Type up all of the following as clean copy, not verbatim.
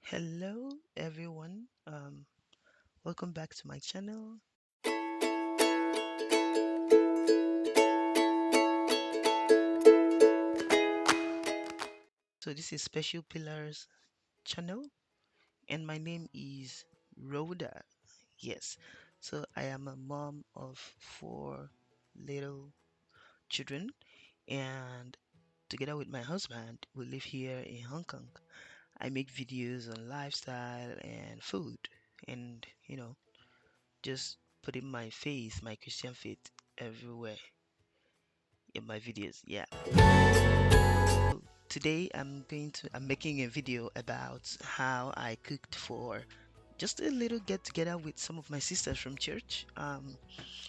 Hello everyone. Welcome back to my channel. So this is Special Pillars channel and my name is Rhoda. Yes. So I am a mom of four little children and together with my husband we live here in Hong Kong. I make videos on lifestyle and food and just putting my face, my Christian faith everywhere in my videos. Yeah. Today I'm making a video about how I cooked for just a little get together with some of my sisters from church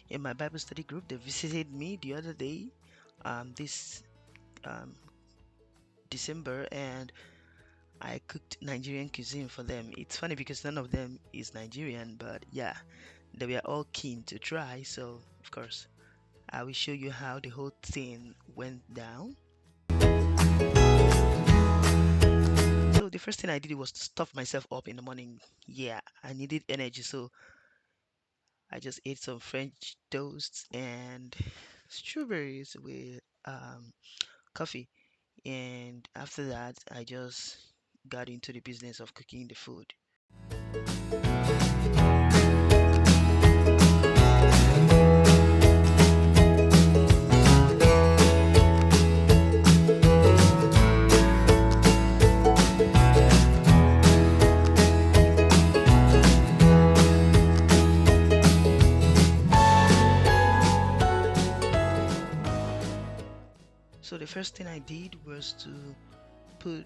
in my Bible study group. They visited me the other day, this um, December, and I cooked Nigerian cuisine for them. It's funny because none of them is Nigerian, but yeah, they were all keen to try. So of course I will show you how the whole thing went down. So the first thing I did was to stuff myself up in the morning. Yeah, I needed energy, so I just ate some French toast and strawberries with coffee. And after that, I just got into the business of cooking the food. So the first thing I did was to put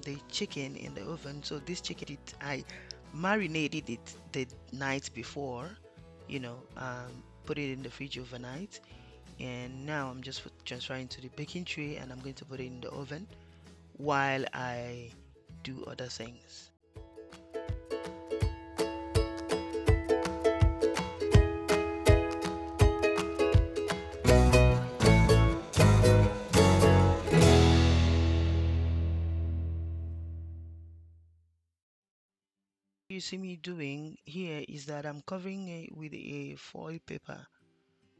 the chicken in the oven. So this chicken, I marinated it the night before, put it in the fridge overnight, and now I'm just transferring to the baking tray and I'm going to put it in the oven while I do other things. You see me doing here is that I'm covering it with a foil paper.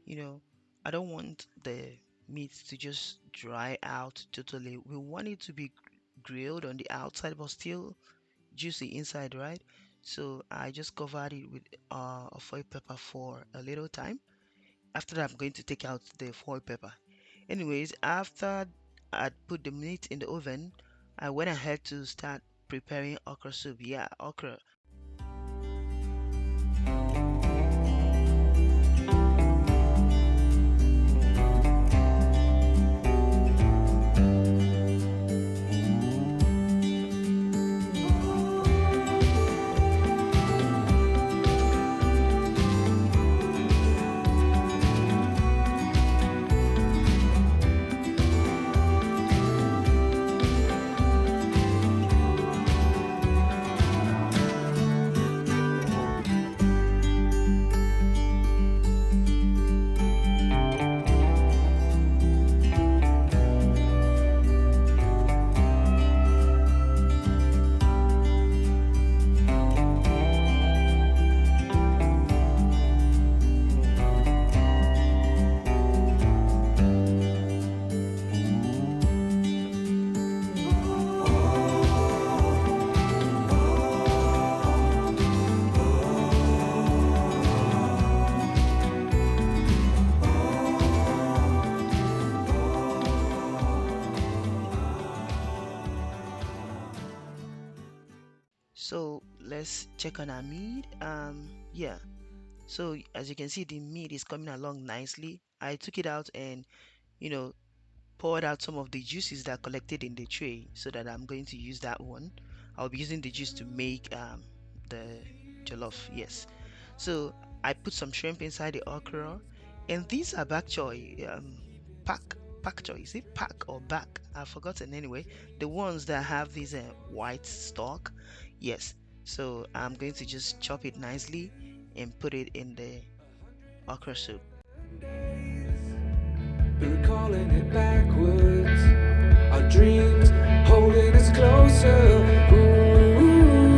I don't want the meat to just dry out totally. We want it to be grilled on the outside but still juicy inside, right? So I just covered it with a foil paper for a little time. After that, I'm going to take out the foil paper. Anyways, after I put the meat in the oven, I went ahead to start preparing okra soup. Yeah, okra. So let's check on our meat. Yeah. So as you can see, the meat is coming along nicely. I took it out and you know poured out some of the juices that collected in the tray so that I'm going to use that one. I'll be using the juice to make the jollof. Yes. So I put some shrimp inside the okra, and these are bak choy, pak choy. Is it pak or bak? I've forgotten anyway. The ones that have this white stalk. Yes. So I'm going to just chop it nicely and put it in the okra soup. Recalling it backwards, our dreams holding us closer. Ooh.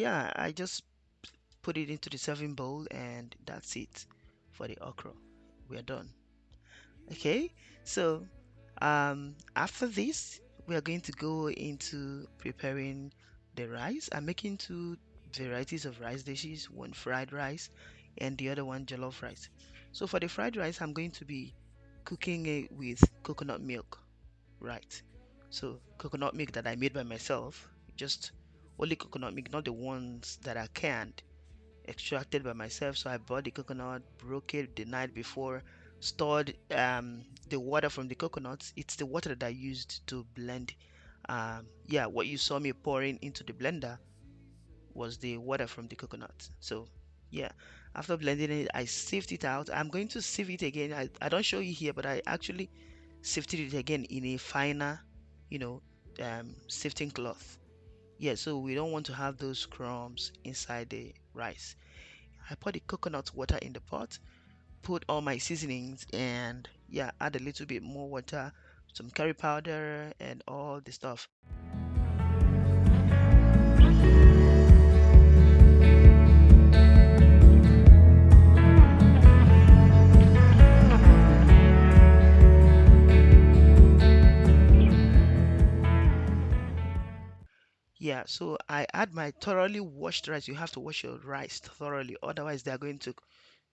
yeah, I just put it into the serving bowl and that's it for the okra. We are done. Okay, so after this, we are going to go into preparing the rice. I'm making two varieties of rice dishes, one fried rice and the other one jollof rice. So for the fried rice, I'm going to be cooking it with coconut milk, right? So coconut milk that I made by myself, just only coconut milk, not the ones that are canned, extracted by myself. So I bought the coconut, broke it the night before, stored the water from the coconuts. It's the water that I used to blend. Yeah, what you saw me pouring into the blender was the water from the coconut. So yeah, after blending it, I sieved it out. I'm going to sieve it again. I don't show you here, but I actually sifted it again in a finer, you know, sifting cloth. Yeah, so we don't want to have those crumbs inside the rice. I put the coconut water in the pot, put all my seasonings, and yeah, add a little bit more water, some curry powder, and all the stuff. Yeah, so I add my thoroughly washed rice. You have to wash your rice thoroughly, otherwise they are going to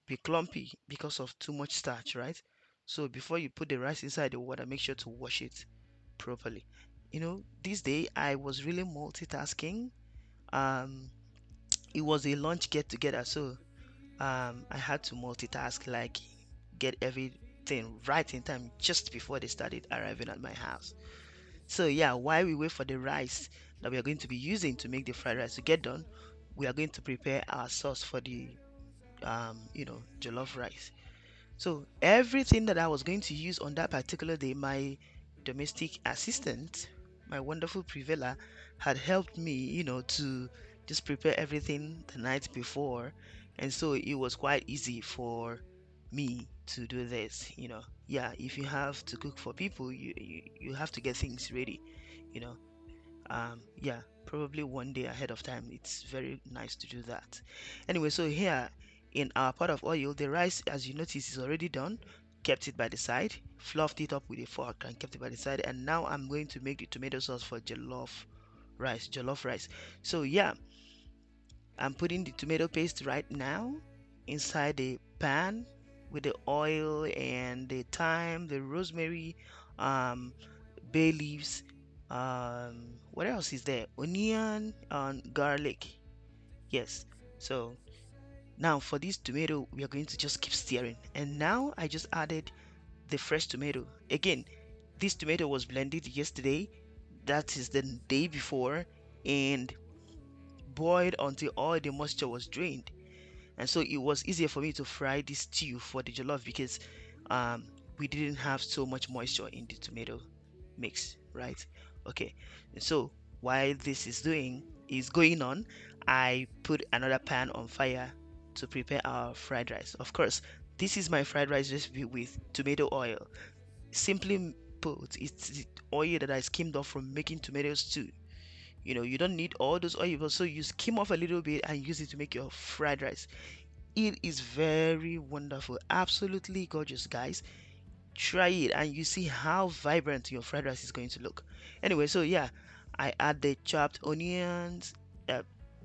be clumpy because of too much starch, right? So before you put the rice inside the water, make sure to wash it properly. This day I was really multitasking. Um, it was a lunch get together, so I had to multitask, like get everything right in time just before they started arriving at my house. So yeah, while we wait for the rice that we are going to be using to make the fried rice to get done, we are going to prepare our sauce for the jollof rice. So everything that I was going to use on that particular day, my domestic assistant, my wonderful Prevela, had helped me, to just prepare everything the night before. And so it was quite easy for me to do this. Yeah, if you have to cook for people, you have to get things ready, you know yeah, probably one day ahead of time. It's very nice to do that. Anyway, so here in our pot of oil, the rice, as you notice, is already done. Kept it by the side, fluffed it up with a fork and kept it by the side. And now I'm going to make the tomato sauce for jollof rice. So yeah, I'm putting the tomato paste right now inside the pan with the oil and the thyme, the rosemary, um, bay leaves. What else is there? Onion and garlic. Yes. So now for this tomato, we are going to just keep stirring. And now I just added the fresh tomato. Again, this tomato was blended yesterday. That is the day before, and boiled until all the moisture was drained. And so it was easier for me to fry this stew for the jollof because um, we didn't have so much moisture in the tomato mix, right? Okay, and so while this is going on, I put another pan on fire to prepare our fried rice. Of course, this is my fried rice recipe with tomato oil. Simply put, it's the oil that I skimmed off from making tomato stew. You don't need all those oil, so you skim off a little bit and use it to make your fried rice. It is very wonderful, absolutely gorgeous, guys. Try it and you see how vibrant your fried rice is going to look. Anyway, so yeah, I add the chopped onions. uh,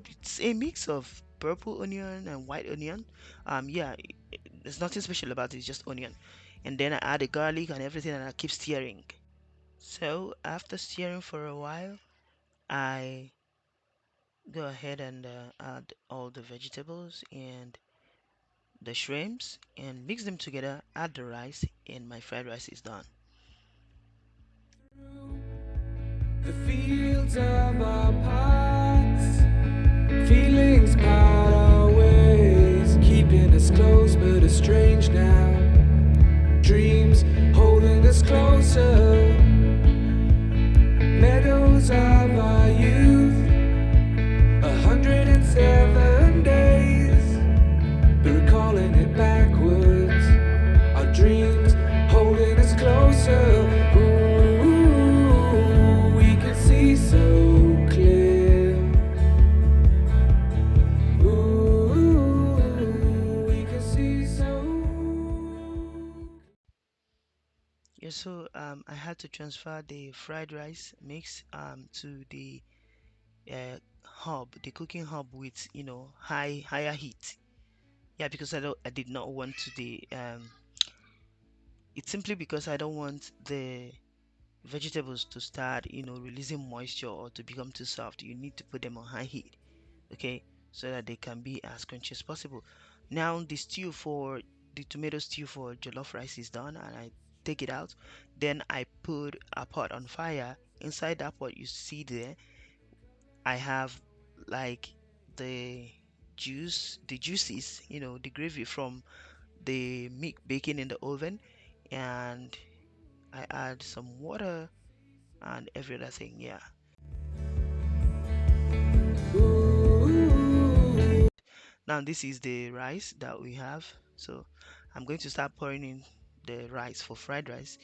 it's a mix of purple onion and white onion. Yeah, there's nothing special about it, it's just onion. And then I add the garlic and everything and I keep stirring. So after stirring for a while, I go ahead and add all the vegetables and the shrimps and mix them together, add the rice, and my fried rice is done. The fields of our past, feelings part our ways, keeping us close but estranged now. Dreams holding us closer, meadows of our youth, 107 days, but recalling it backwards. Our dreams holding us closer. Ooh, we can see so clear. Yeah, so I had to transfer the fried rice mix to the hub, the cooking hub with higher heat. Yeah, because I did not want to the it's simply because I don't want the vegetables to start releasing moisture or to become too soft. You need to put them on high heat, okay, so that they can be as crunchy as possible. Now the tomato stew for jollof rice is done, and I take it out. Then I put a pot on fire. Inside that pot you see there, I have like the the juices, the gravy from the meat baking in the oven, and I add some water and every other thing. Yeah. Ooh. Now this is the rice that we have. So I'm going to start pouring in the rice for fried rice.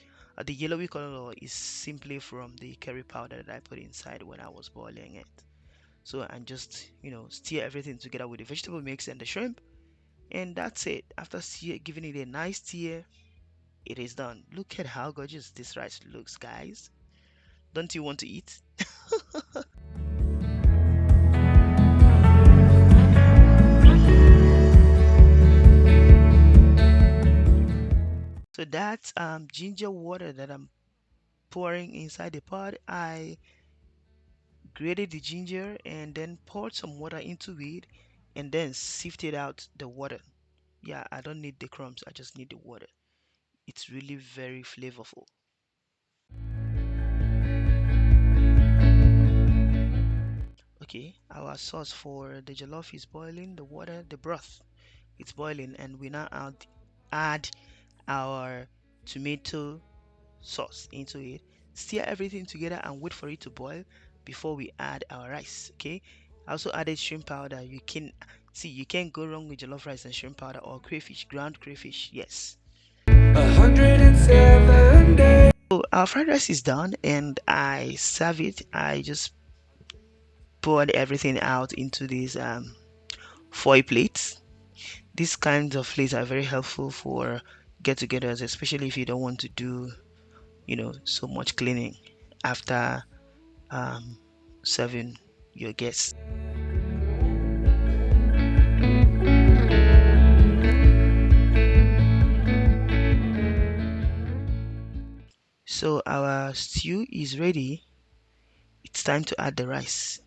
The yellowy color is simply from the curry powder that I put inside when I was boiling it. So and just stir everything together with the vegetable mix and the shrimp, and that's it. After giving it a nice stir, it is done. Look at how gorgeous this rice looks, guys. Don't you want to eat? So that's ginger water that I'm pouring inside the pot. I grated the ginger and then poured some water into it and then sifted out the water. Yeah, I don't need the crumbs, I just need the water. It's really very flavorful. Okay, our sauce for the jollof is boiling, the water, the broth, it's boiling, and we now add our tomato sauce into it. Stir everything together and wait for it to boil before we add our rice. Okay. I also added shrimp powder. You can't go wrong with jollof rice and shrimp powder or crayfish, ground crayfish. Yes. 107 days. So our fried rice is done and I serve it. I just poured everything out into these foil plates. These kinds of plates are very helpful for get-togethers, especially if you don't want to do, so much cleaning after um, serving your guests. So our stew is ready. It's time to add the rice.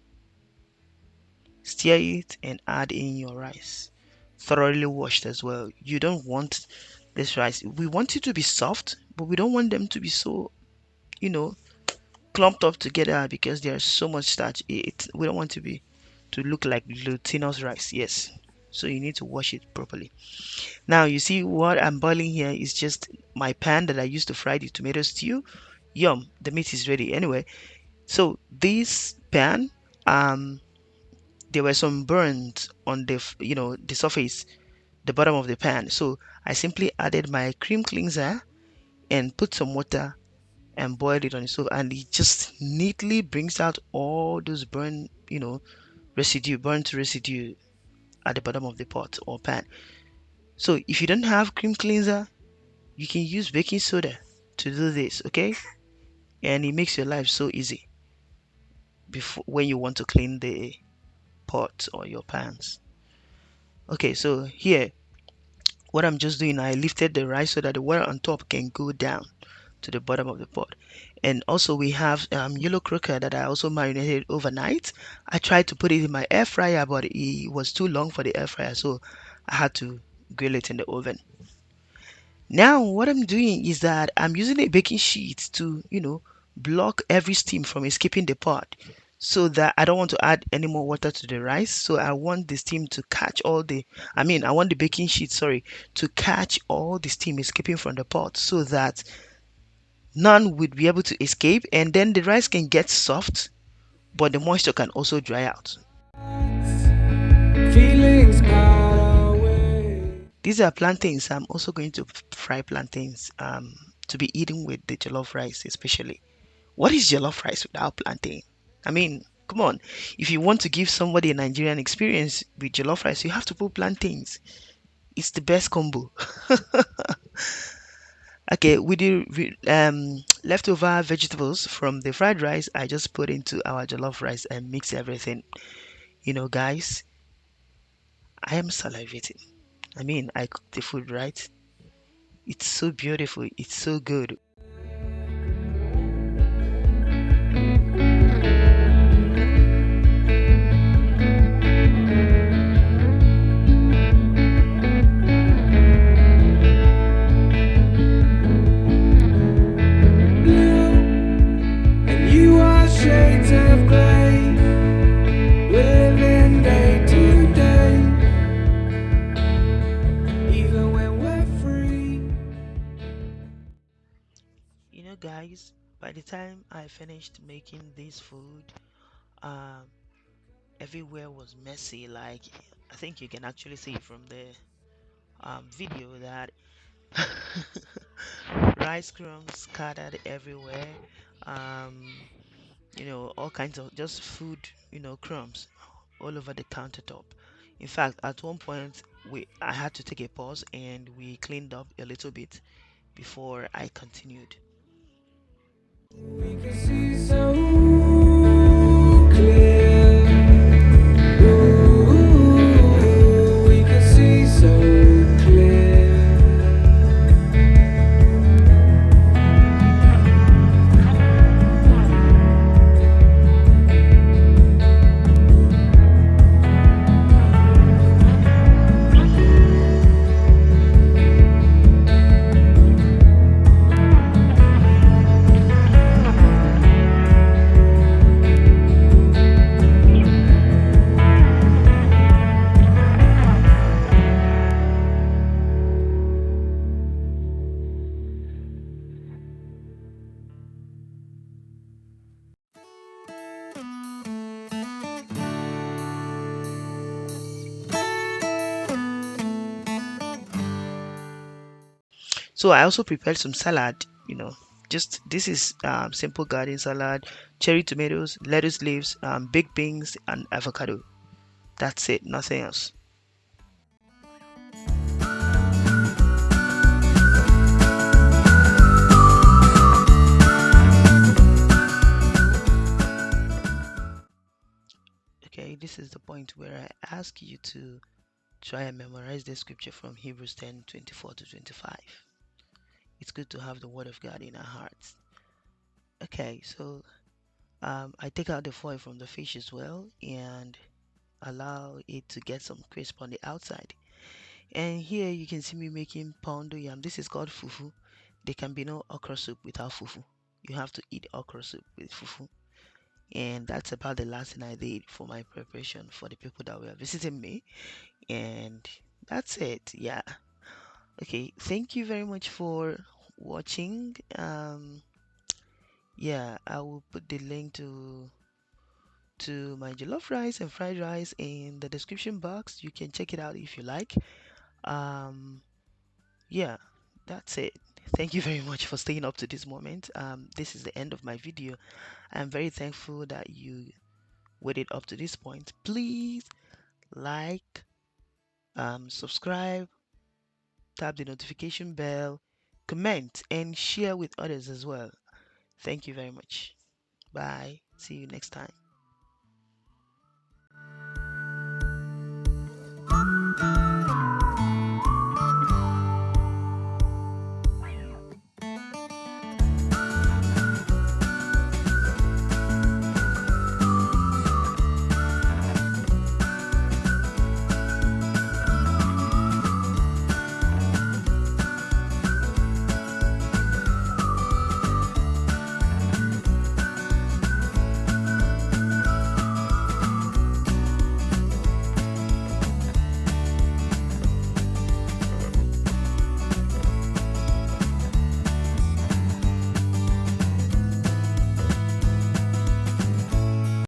Stir it and add in your rice. Thoroughly washed as well. You don't want this rice. We want it to be soft, but we don't want them to be so, you know, clumped up together because there's so much starch. We don't want to look like glutinous rice. Yes. So you need to wash it properly. Now you see what I'm boiling here is just my pan that I used to fry the tomato stew. Yum, the meat is ready. Anyway, so this pan, um, there were some burns on the surface, the bottom of the pan. So I simply added my cream cleanser and put some water and boiled it on the stove, and it just neatly brings out all those burnt residue at the bottom of the pot or pan. So if you don't have cream cleanser, you can use baking soda to do this, okay? And it makes your life so easy before when you want to clean the pot or your pans. Okay, so here what I'm just doing, I lifted the rice so that the water on top can go down to the bottom of the pot. And also we have yellow crocker that I also marinated overnight. I tried to put it in my air fryer, but it was too long for the air fryer, so I had to grill it in the oven. Now what I'm doing is that I'm using a baking sheet to, block every steam from escaping the pot so that I don't want to add any more water to the rice. So I want the steam to catch I want the baking sheet, sorry, to catch all the steam escaping from the pot so that none would be able to escape, and then the rice can get soft, but the moisture can also dry out. Feelings part away. These are plantains. I'm also going to fry plantains to be eaten with the jollof rice, especially. What is jollof rice without plantain? I mean, come on. If you want to give somebody a Nigerian experience with jollof rice, you have to put plantains. It's the best combo. Okay, with the leftover vegetables from the fried rice, I just put into our jollof rice and mix everything. Guys, I am salivating. I mean, I cooked the food right. It's so beautiful. It's so good. blue, and you are shades of gray, living day to day, even when we're free. Guys, by the time I finished making this food, um, everywhere was messy. Like, I think you can actually see from the video that rice crumbs scattered everywhere. Um, all kinds of just food, crumbs all over the countertop. In fact, at one point, I had to take a pause and we cleaned up a little bit before I continued. We can see so clear. Ooh, we can see so clear. So I also prepared some salad. Just this is simple garden salad, cherry tomatoes, lettuce leaves, baked beans, and avocado. That's it, nothing else. Okay, this is the point where I ask you to try and memorize the scripture from Hebrews 10:24 to 25. It's good to have the word of God in our hearts. Okay, so I take out the foil from the fish as well and allow it to get some crisp on the outside. And here you can see me making pondo yam. This is called fufu. There can be no okra soup without fufu. You have to eat okra soup with fufu. And that's about the last thing I did for my preparation for the people that were visiting me. And that's it. Yeah. Okay. Thank you very much for watching. Yeah, I will put the link to my jollof rice and fried rice in the description box. You can check it out if you like. Um, yeah, that's it. Thank you very much for staying up to this moment. This is the end of my video. I'm very thankful that you waited up to this point. Please like, subscribe, tap the notification bell, comment, and share with others as well. Thank you very much. Bye. See you next time.